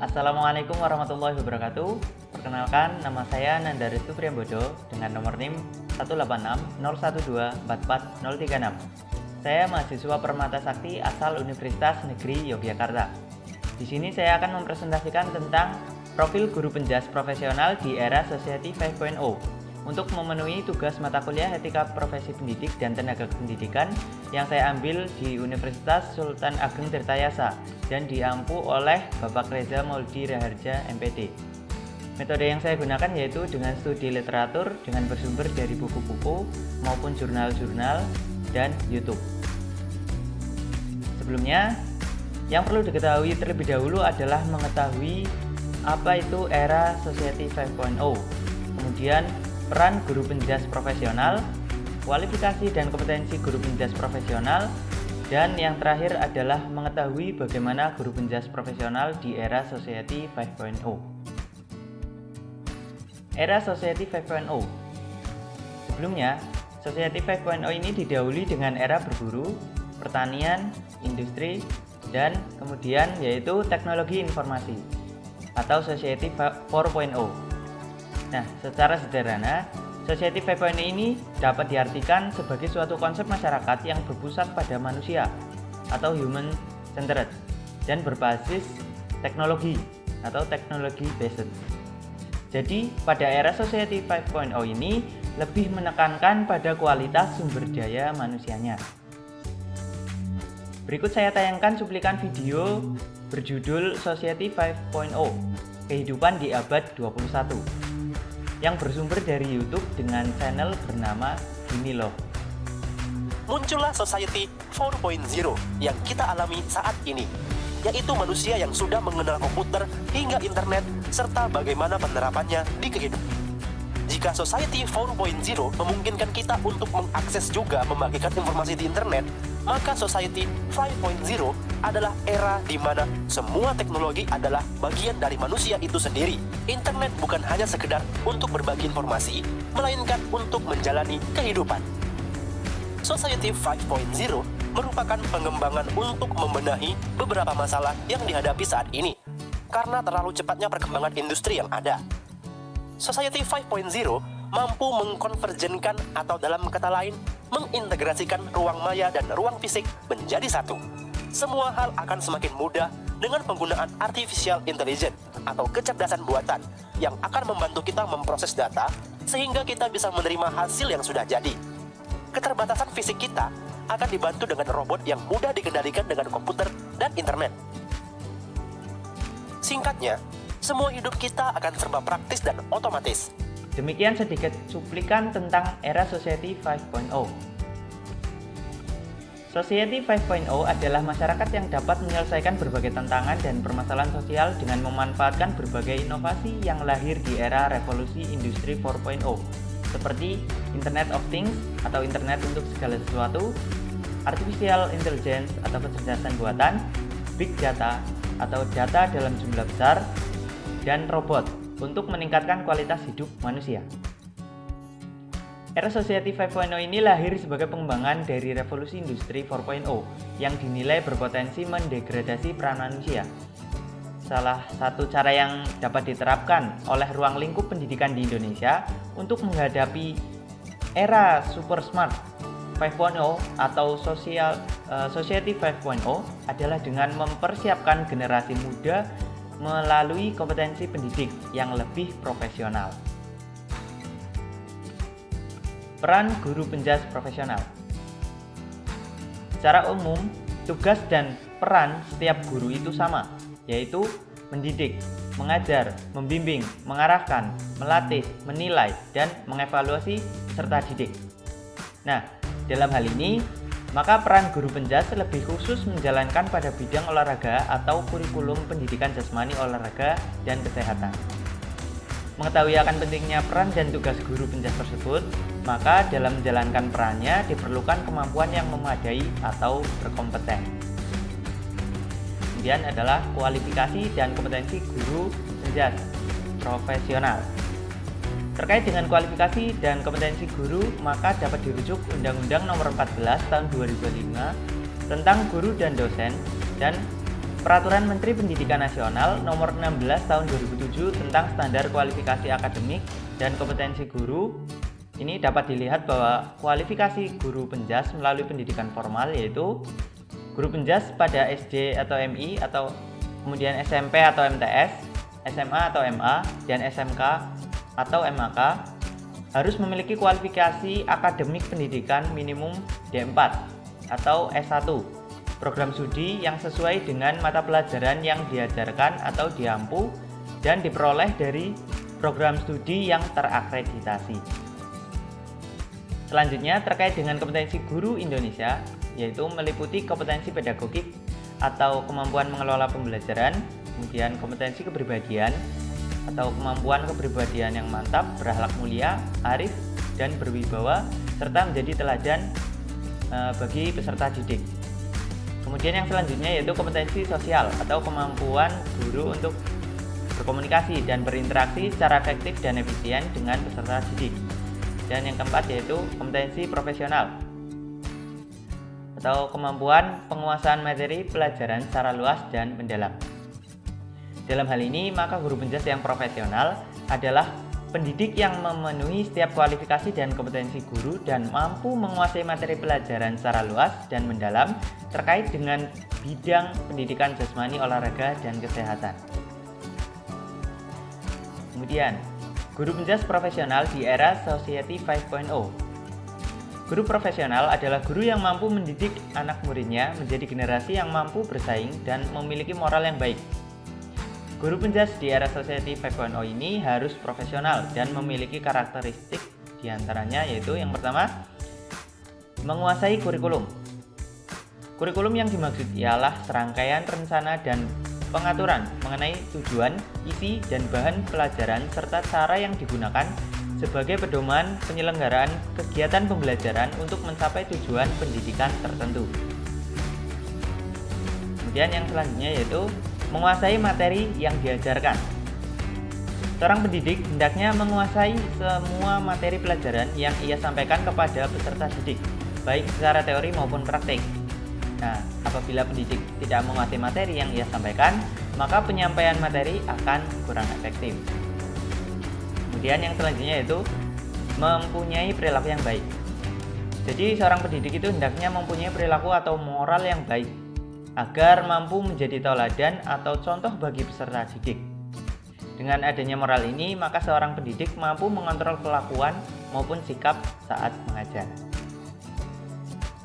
Assalamualaikum warahmatullahi wabarakatuh. Perkenalkan, nama saya Nanda Rizky Priambodo dengan nomor NIM 18601244036. Saya mahasiswa Permata Sakti asal Universitas Negeri Yogyakarta. Di sini saya akan mempresentasikan tentang profil guru penjas profesional di era Society 5.0 untuk memenuhi tugas mata kuliah etika profesi pendidik dan tenaga pendidikan yang saya ambil di Universitas Sultan Ageng Tirtayasa dan diampu oleh Bapak Reza Mauldi Raharja MPD. Metode yang saya gunakan yaitu dengan studi literatur dengan bersumber dari buku-buku maupun jurnal-jurnal dan YouTube. Sebelumnya, yang perlu diketahui terlebih dahulu adalah mengetahui apa itu era Society 5.0, kemudian peran guru penjas profesional, kualifikasi dan kompetensi guru penjas profesional, dan yang terakhir adalah mengetahui bagaimana guru penjas profesional di era Society 5.0. Era Society 5.0. Sebelumnya, Society 5.0 ini didahului dengan era berburu, pertanian, industri, dan kemudian yaitu teknologi informasi atau Society 4.0. Nah, secara sederhana, Society 5.0 ini dapat diartikan sebagai suatu konsep masyarakat yang berpusat pada manusia atau human centered dan berbasis teknologi atau teknologi based. Jadi, pada era Society 5.0 ini lebih menekankan pada kualitas sumber daya manusianya. Berikut saya tayangkan cuplikan video berjudul Society 5.0, Kehidupan di Abad 21. Yang bersumber dari YouTube dengan channel bernama Gini Loh. Muncullah Society 4.0 yang kita alami saat ini, yaitu manusia yang sudah mengenal komputer hingga internet serta bagaimana penerapannya di kehidupan. Jika Society 4.0 memungkinkan kita untuk mengakses juga membagikan informasi di internet, maka Society 5.0 adalah era di mana semua teknologi adalah bagian dari manusia itu sendiri. Internet bukan hanya sekedar untuk berbagi informasi, melainkan untuk menjalani kehidupan. Society 5.0 merupakan pengembangan untuk membenahi beberapa masalah yang dihadapi saat ini, karena terlalu cepatnya perkembangan industri yang ada. Society 5.0 mampu mengkonvergenkan atau dalam kata lain, mengintegrasikan ruang maya dan ruang fisik menjadi satu. Semua hal akan semakin mudah dengan penggunaan artificial intelligence atau kecerdasan buatan yang akan membantu kita memproses data sehingga kita bisa menerima hasil yang sudah jadi. Keterbatasan fisik kita akan dibantu dengan robot yang mudah dikendalikan dengan komputer dan internet. Singkatnya, semua hidup kita akan serba praktis dan otomatis. Demikian sedikit cuplikan tentang era Society 5.0. Society 5.0 adalah masyarakat yang dapat menyelesaikan berbagai tantangan dan permasalahan sosial dengan memanfaatkan berbagai inovasi yang lahir di era revolusi industri 4.0 seperti Internet of Things atau internet untuk segala sesuatu, Artificial Intelligence atau kecerdasan buatan, Big Data atau data dalam jumlah besar, dan robot untuk meningkatkan kualitas hidup manusia. Era Society 5.0 ini lahir sebagai pengembangan dari revolusi industri 4.0 yang dinilai berpotensi mendegradasi peran manusia. Salah satu cara yang dapat diterapkan oleh ruang lingkup pendidikan di Indonesia untuk menghadapi era super smart 5.0 atau Society 5.0 adalah dengan mempersiapkan generasi muda melalui kompetensi pendidik yang lebih profesional. Peran guru penjas profesional. Secara umum, tugas dan peran setiap guru itu sama, yaitu mendidik, mengajar, membimbing, mengarahkan, melatih, menilai, dan mengevaluasi serta didik. Nah, dalam hal ini, maka peran guru penjas lebih khusus menjalankan pada bidang olahraga atau kurikulum pendidikan jasmani olahraga dan kesehatan. Mengetahui akan pentingnya peran dan tugas guru penjas tersebut, maka dalam menjalankan perannya diperlukan kemampuan yang memadai atau berkompeten. Kemudian adalah kualifikasi dan kompetensi guru penjas profesional. Terkait dengan kualifikasi dan kompetensi guru, maka dapat dirujuk Undang-Undang Nomor 14 Tahun 2005 tentang guru dan dosen dan Peraturan Menteri Pendidikan Nasional Nomor 16 Tahun 2007 tentang standar kualifikasi akademik dan kompetensi guru. Ini dapat dilihat bahwa kualifikasi guru penjas melalui pendidikan formal yaitu guru penjas pada SD atau MI atau kemudian SMP atau MTS, SMA atau MA, dan SMK atau MAK harus memiliki kualifikasi akademik pendidikan minimum D4 atau S1. Program studi yang sesuai dengan mata pelajaran yang diajarkan atau diampu dan diperoleh dari program studi yang terakreditasi. Selanjutnya terkait dengan kompetensi guru Indonesia, yaitu meliputi kompetensi pedagogik atau kemampuan mengelola pembelajaran, kemudian kompetensi kepribadian atau kemampuan kepribadian yang mantap, berakhlak mulia, arif, dan berwibawa, serta menjadi teladan bagi peserta didik. Kemudian yang selanjutnya yaitu kompetensi sosial atau kemampuan guru untuk berkomunikasi dan berinteraksi secara efektif dan efisien dengan peserta didik. Dan yang keempat yaitu kompetensi profesional atau kemampuan penguasaan materi pelajaran secara luas dan mendalam. Dalam hal ini, maka guru penjas yang profesional adalah pendidik yang memenuhi setiap kualifikasi dan kompetensi guru dan mampu menguasai materi pelajaran secara luas dan mendalam terkait dengan bidang pendidikan jasmani, olahraga, dan kesehatan. Kemudian, guru penjas profesional di era Society 5.0. Guru profesional adalah guru yang mampu mendidik anak muridnya menjadi generasi yang mampu bersaing dan memiliki moral yang baik. Guru penjas di era Society 5.0 ini harus profesional dan memiliki karakteristik diantaranya yaitu yang pertama, menguasai kurikulum. Kurikulum yang dimaksud ialah serangkaian rencana dan pengaturan mengenai tujuan, isi, dan bahan pelajaran serta cara yang digunakan sebagai pedoman penyelenggaraan kegiatan pembelajaran untuk mencapai tujuan pendidikan tertentu. Kemudian yang selanjutnya yaitu menguasai materi yang diajarkan. Seorang pendidik hendaknya menguasai semua materi pelajaran yang ia sampaikan kepada peserta didik, baik secara teori maupun praktik. Nah, apabila pendidik tidak menguasai materi yang ia sampaikan, maka penyampaian materi akan kurang efektif. Kemudian yang selanjutnya yaitu mempunyai perilaku yang baik. Jadi seorang pendidik itu hendaknya mempunyai perilaku atau moral yang baik agar mampu menjadi tauladan atau contoh bagi peserta didik. Dengan adanya moral ini, maka seorang pendidik mampu mengontrol kelakuan maupun sikap saat mengajar.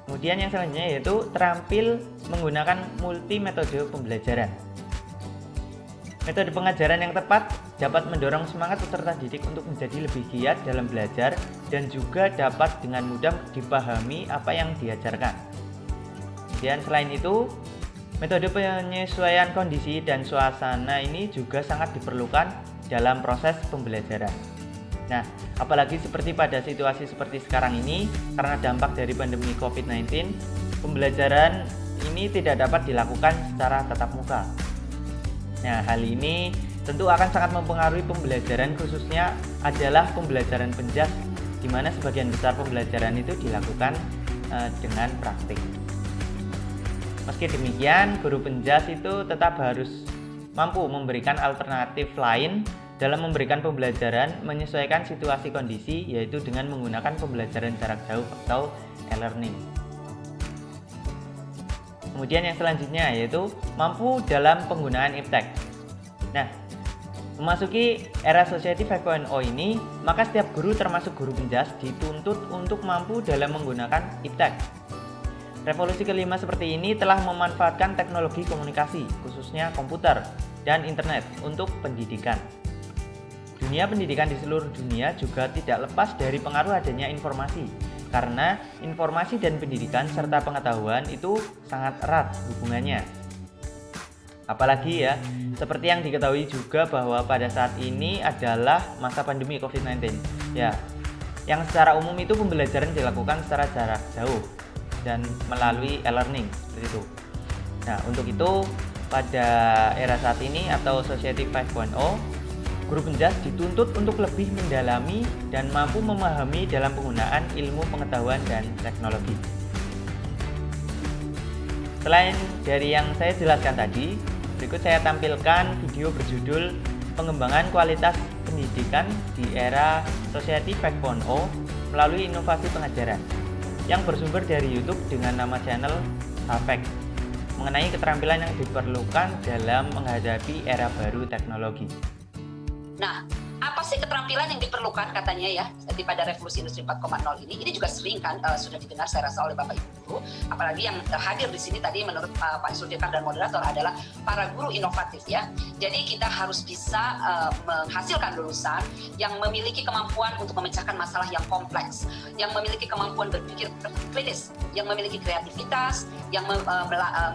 Kemudian yang selanjutnya yaitu terampil menggunakan multi metode pembelajaran. Metode pengajaran yang tepat dapat mendorong semangat peserta didik untuk menjadi lebih giat dalam belajar dan juga dapat dengan mudah dipahami apa yang diajarkan. Dan selain itu, metode penyesuaian kondisi dan suasana ini juga sangat diperlukan dalam proses pembelajaran. Nah, apalagi seperti pada situasi seperti sekarang ini, karena dampak dari pandemi COVID-19, pembelajaran ini tidak dapat dilakukan secara tatap muka. Nah, hal ini tentu akan sangat mempengaruhi pembelajaran, khususnya adalah pembelajaran penjas, di mana sebagian besar pembelajaran itu dilakukan dengan praktik. Meski demikian, guru penjas itu tetap harus mampu memberikan alternatif lain dalam memberikan pembelajaran menyesuaikan situasi kondisi, yaitu dengan menggunakan pembelajaran jarak jauh atau e-learning. Kemudian yang selanjutnya yaitu mampu dalam penggunaan iptek. Nah, memasuki era Society 5.0 ini, maka setiap guru termasuk guru penjas dituntut untuk mampu dalam menggunakan iptek. Revolusi kelima seperti ini telah memanfaatkan teknologi komunikasi, khususnya komputer dan internet untuk pendidikan. Dunia pendidikan di seluruh dunia juga tidak lepas dari pengaruh adanya informasi, karena informasi dan pendidikan serta pengetahuan itu sangat erat hubungannya. Apalagi ya, seperti yang diketahui juga bahwa pada saat ini adalah masa pandemi COVID-19. Ya, yang secara umum itu pembelajaran dilakukan secara jarak jauh dan melalui e-learning seperti itu. Nah, untuk itu pada era saat ini atau Society 5.0, guru penjas dituntut untuk lebih mendalami dan mampu memahami dalam penggunaan ilmu pengetahuan dan teknologi. Selain dari yang saya jelaskan tadi, Berikut saya tampilkan video berjudul Pengembangan Kualitas Pendidikan di Era Society 5.0 melalui Inovasi Pengajaran yang bersumber dari YouTube dengan nama channel Hafek mengenai keterampilan yang diperlukan dalam menghadapi era baru teknologi. Nah, apa sih keterampilan yang diperlukan katanya ya pada revolusi industri 4.0 ini? Ini juga sering kan sudah didengar saya rasa oleh Bapak Ibu guru, apalagi yang hadir di sini tadi menurut Pak Sudirkan dan moderator adalah para guru inovatif ya. Jadi kita harus bisa menghasilkan lulusan yang memiliki kemampuan untuk memecahkan masalah yang kompleks, yang memiliki kemampuan berpikir kritis, yang memiliki kreativitas, yang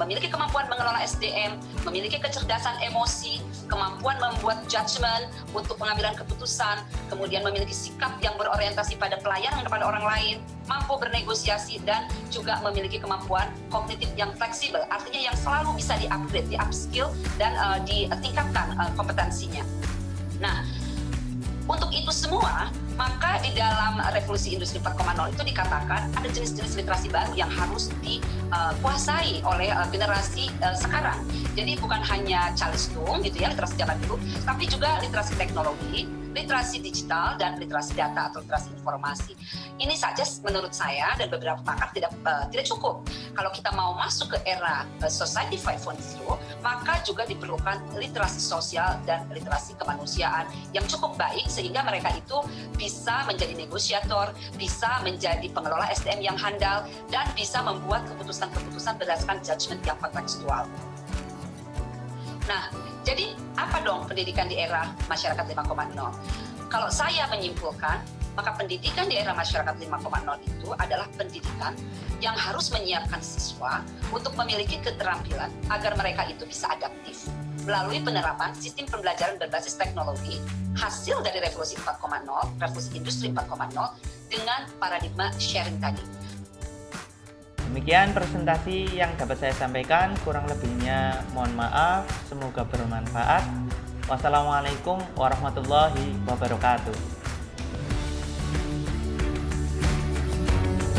memiliki kemampuan mengelola SDM, memiliki kecerdasan emosi, kemampuan membuat judgement untuk pengambilan keputusan, kemudian memiliki sikap yang berorientasi pada pelayanan kepada orang lain, mampu bernegosiasi, dan juga memiliki kemampuan kognitif yang fleksibel, artinya yang selalu bisa di-upgrade, di-upskill, dan ditingkatkan kompetensinya. Nah, untuk itu semua, maka di dalam revolusi industri 4.0 itu dikatakan ada jenis-jenis literasi baru yang harus dikuasai oleh generasi sekarang. Jadi bukan hanya calistung gitu ya, literasi zaman dulu, tapi juga literasi teknologi, literasi digital, dan literasi data atau literasi informasi. Ini saja menurut saya dan beberapa pakar tidak cukup. Kalau kita mau masuk ke era Society 5.0, maka juga diperlukan literasi sosial dan literasi kemanusiaan yang cukup baik sehingga mereka itu bisa menjadi negosiator, bisa menjadi pengelola SDM yang handal, dan bisa membuat keputusan-keputusan berdasarkan judgement yang kontekstual. Nah, jadi apa dong pendidikan di era masyarakat 5.0? Kalau saya menyimpulkan, maka pendidikan di era masyarakat 5.0 itu adalah pendidikan yang harus menyiapkan siswa untuk memiliki keterampilan agar mereka itu bisa adaptif melalui penerapan sistem pembelajaran berbasis teknologi hasil dari revolusi 4.0, revolusi industri 4.0 dengan paradigma sharing tadi. Demikian presentasi yang dapat saya sampaikan, kurang lebihnya mohon maaf, semoga bermanfaat. Wassalamualaikum warahmatullahi wabarakatuh.